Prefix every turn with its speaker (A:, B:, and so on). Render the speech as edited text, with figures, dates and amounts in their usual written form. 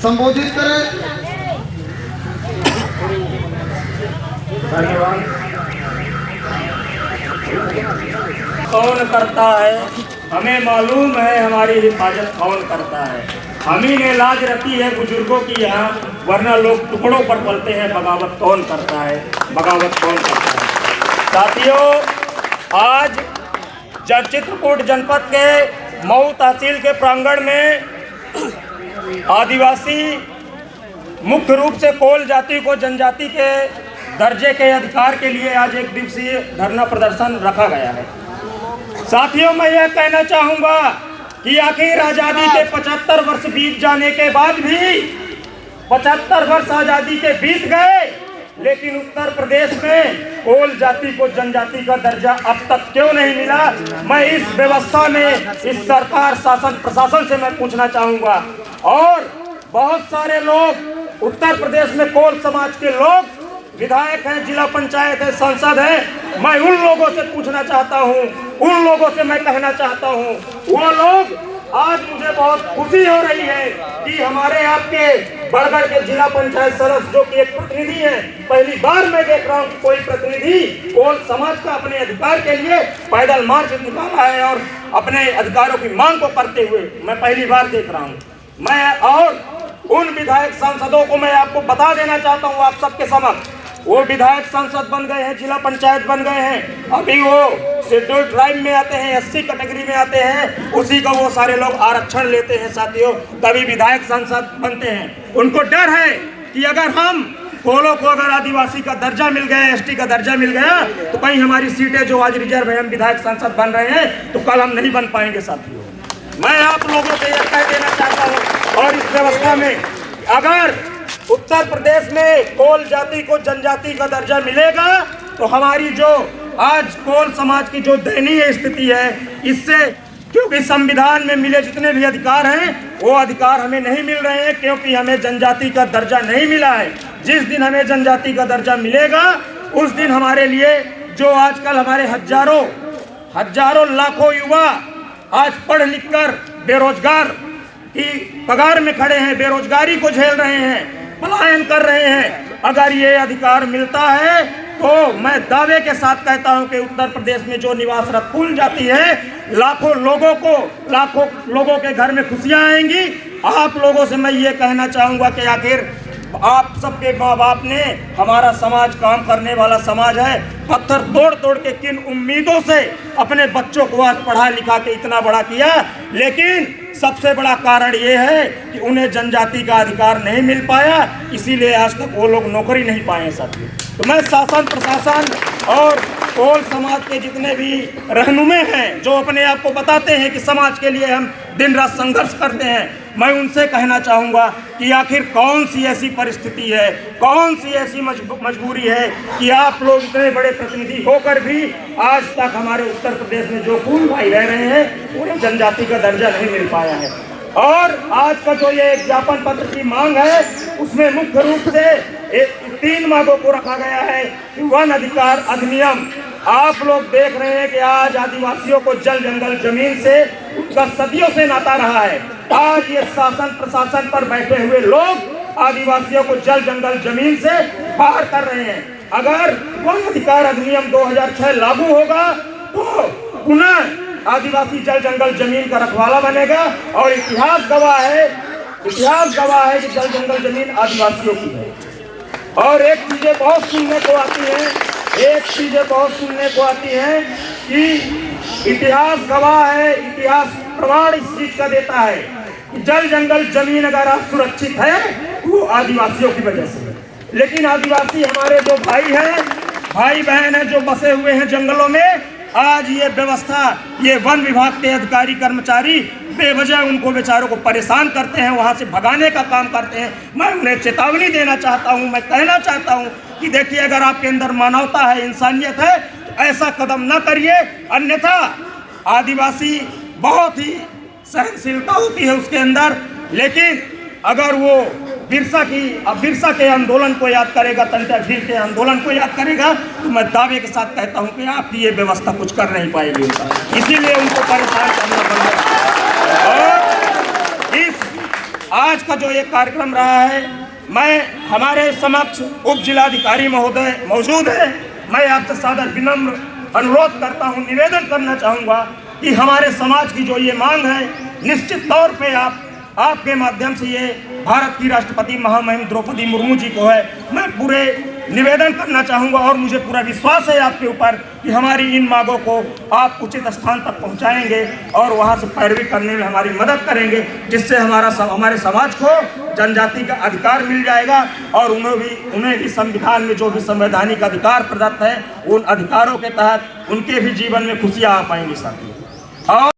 A: संबोधित करें।
B: धन्यवाद। कौन करता है, हमें मालूम है हमारी हिफाजत कौन करता है। हम ही ने लाज रखी है बुजुर्गों की यहाँ, वरना लोग टुकड़ों पर पलते हैं। बगावत कौन करता है, बगावत कौन करता है। साथियों, आज चित्रकूट जनपद के मऊ तहसील के प्रांगण में आदिवासी मुख्य रूप से कोल जाति को जनजाति के दर्जे के अधिकार के लिए आज एक दिवसीय धरना प्रदर्शन रखा गया है। साथियों, मैं यह कहना चाहूँगा कि आखिर आज़ादी के 75 वर्ष बीत जाने के बाद भी 75 वर्ष आज़ादी के बीत गए, लेकिन उत्तर प्रदेश में कोल जाति को जनजाति का दर्जा अब तक क्यों नहीं मिला। मैं इस व्यवस्था में इस सरकार शासन प्रशासन से मैं पूछना चाहूँगा। और बहुत सारे लोग उत्तर प्रदेश में कोल समाज के लोग विधायक हैं, जिला पंचायत है, सांसद है। मैं उन लोगों से पूछना चाहता हूँ, उन लोगों से मैं कहना चाहता हूँ, वो लोग आज मुझे बहुत खुशी हो रही है कि हमारे आपके बरगढ़ के जिला पंचायत सदस्य जो कि एक प्रतिनिधि है, पहली बार मैं देख रहा हूँ कि कोई प्रतिनिधि कोल समाज का अपने अधिकार के लिए पैदल मार्च निकाला है और अपने अधिकारों की मांग को करते हुए मैं पहली बार देख रहा हूँ। मैं और उन विधायक सांसदों को मैं आपको बता देना चाहता हूँ आप सबके समक्ष, वो विधायक सांसद बन गए हैं, जिला पंचायत बन गए हैं, अभी वो शेड्यूल ट्राइब में आते हैं, SC कैटेगरी में आते हैं, उसी का वो सारे लोग आरक्षण लेते हैं। साथियों, तभी विधायक सांसद बनते हैं। उनको डर है कि अगर हम कोलों को अगर आदिवासी का दर्जा मिल गया, ST का दर्जा मिल गया, तो कहीं हमारी सीटें जो आज रिजर्व है, हम विधायक सांसद बन रहे हैं, तो कल हम नहीं बन पाएंगे। साथियों, मैं आप लोगों से यह कह देना चाहता हूँ, और इस व्यवस्था में अगर उत्तर प्रदेश में कोल जाति को जनजाति का दर्जा मिलेगा तो हमारी जो आज कोल समाज की जो दयनीय स्थिति है, इससे, क्योंकि संविधान में मिले जितने भी अधिकार हैं वो अधिकार हमें नहीं मिल रहे हैं, क्योंकि हमें जनजाति का दर्जा नहीं मिला है। जिस दिन हमें जनजाति का दर्जा मिलेगा उस दिन हमारे लिए, जो आजकल हमारे हजारों लाखों युवा आज पढ़ लिख कर बेरोजगार की कगार में खड़े हैं, बेरोजगारी को झेल रहे हैं, पलायन कर रहे हैं, अगर ये अधिकार मिलता है तो मैं दावे के साथ कहता हूं कि उत्तर प्रदेश में जो निवासरत कुल जाति है, लाखों लोगों के घर में खुशियां आएंगी। आप लोगों से मैं ये कहना चाहूँगा कि आखिर आप सबके माँ बाप ने, हमारा समाज काम करने वाला समाज है, पत्थर तोड़ तोड़ के किन उम्मीदों से अपने बच्चों को आज पढ़ा लिखा के इतना बड़ा किया, लेकिन सबसे बड़ा कारण ये है कि उन्हें जनजाति का अधिकार नहीं मिल पाया, इसीलिए आज तक वो लोग नौकरी नहीं पाए। साथियों, तो मैं शासन प्रशासन और कोल समाज के जितने भी रहनुमे हैं जो अपने आप को बताते हैं कि समाज के लिए हम दिन रात संघर्ष करते हैं, मैं उनसे कहना चाहूँगा कि आखिर कौन सी ऐसी परिस्थिति है, कौन सी ऐसी मजबूरी है कि आप लोग इतने बड़े प्रतिनिधि होकर भी आज तक हमारे उत्तर प्रदेश में जो कुल भाई रह रहे हैं उन्हें जनजाति का दर्जा नहीं मिल पाया है। और आज का जो ये एक ज्ञापन पत्र की मांग है, उसमें मुख्य रूप से 3 मांगों को रखा गया है कि वन अधिकार अधिनियम। आप लोग देख रहे हैं कि आज आदिवासियों को जल जंगल जमीन से उनका सदियों से नाता रहा है। आज ये शासन प्रशासन पर बैठे हुए लोग आदिवासियों को जल जंगल जमीन से बाहर कर रहे हैं। अगर वन अधिकार अधिनियम 2006 लागू होगा तो पुनः आदिवासी जल जंगल जमीन का रखवाला बनेगा, और इतिहास गवाह है कि जल जंगल जमीन आदिवासियों की है। और एक चीजें बहुत सुनने को आती हैं कि इतिहास गवाह है, इतिहास प्रमाण इस चीज का देता है कि जल जंगल जमीन अगर आज सुरक्षित है वो आदिवासियों की वजह से है। लेकिन आदिवासी हमारे जो भाई बहन हैं जो बसे हुए हैं जंगलों में, आज ये व्यवस्था, ये वन विभाग के अधिकारी कर्मचारी बेवजह उनको बेचारों को परेशान करते हैं, वहाँ से भगाने का काम करते हैं। मैं उन्हें चेतावनी देना चाहता हूँ, मैं कहना चाहता हूँ कि देखिए, अगर आपके अंदर मानवता है, इंसानियत है, तो ऐसा कदम न करिए, अन्यथा आदिवासी बहुत ही सहनशीलता होती है उसके अंदर, लेकिन अगर वो बिरसा के आंदोलन को याद करेगा, तंटा भील के आंदोलन को याद करेगा, तो मैं दावे के साथ कहता हूं कि आपकी ये व्यवस्था कुछ कर नहीं पाएगी उनका, इसीलिए उनको परेशान करना पड़ेगा। और आज का जो ये कार्यक्रम रहा है, मैं हमारे समक्ष उप जिलाधिकारी महोदय मौजूद है। मैं आपसे सादर विनम्र अनुरोध करता हूं, निवेदन करना चाहूँगा कि हमारे समाज की जो ये मांग है, निश्चित तौर पे आपके माध्यम से ये भारत की राष्ट्रपति महामहिम द्रौपदी मुर्मू जी को है, मैं पूरे निवेदन करना चाहूँगा और मुझे पूरा विश्वास है आपके ऊपर कि हमारी इन मांगों को आप उचित स्थान तक पहुँचाएंगे और वहाँ से पैरवी करने में हमारी मदद करेंगे, जिससे हमारे समाज को जनजाति का अधिकार मिल जाएगा और उन्हें भी संविधान में जो भी संवैधानिक अधिकार प्रदत्त है, उन अधिकारों के तहत उनके भी जीवन में खुशियाँ आ पाएंगी साथियों। और